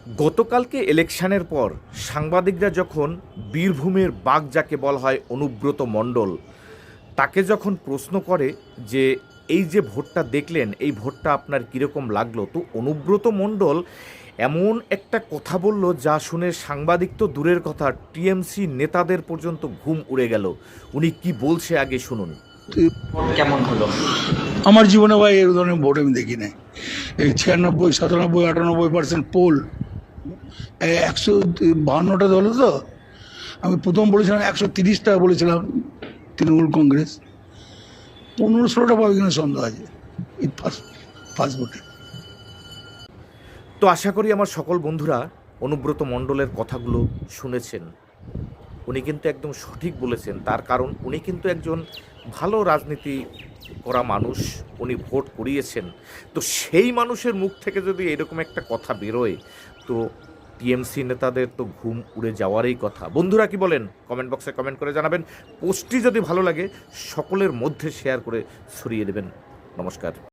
গতকালকে ইলেকশনের পর সাংবাদিকরা যখন বীরভূমের বাঘ যাকে বলা হয় অনুব্রত মণ্ডল, তাকে যখন প্রশ্ন করে যে এই যে ভোটটা দেখলেন, এই ভোটটা আপনার কীরকম লাগলো, তো অনুব্রত মণ্ডল এমন একটা কথা বলল যা শুনে সাংবাদিক তো দূরের কথা, টিএমসি নেতাদের পর্যন্ত ঘুম উড়ে গেল। উনি কি বলছে আগে শুনুন। কেমন হলো? আমার জীবনে ভাই এই ধরনের ভোট আমি দেখি নাই। এই 96, 97, 98% পোল, 152টা দল তো। আমি প্রথম বলেছিলাম 130টা বলেছিলাম তৃণমূল কংগ্রেস, 15-16টা পাবে কিনা সন্দেহ আছে এই ফার্স্ট ভোটে। তো আশা করি আমার সকল বন্ধুরা অনুব্রত মণ্ডলের কথাগুলো শুনেছেন। উনি কিন্তু একদম সঠিক বলেছেন, তার কারণ উনি কিন্তু একজন ভালো রাজনীতি করা মানুষ, উনি ভোট করিয়েছেন। তো সেই মানুষের মুখ থেকে যদি এরকম একটা কথা বেরোয়, তো টিএমসি নেতাদের তো ঘুম উড়ে যাওয়ারই কথা। বন্ধুরা কি বলেন কমেন্ট বক্সে কমেন্ট করে জানাবেন। পোস্টটি যদি ভালো লাগে সকলের মধ্যে শেয়ার করে ছড়িয়ে দেবেন। নমস্কার।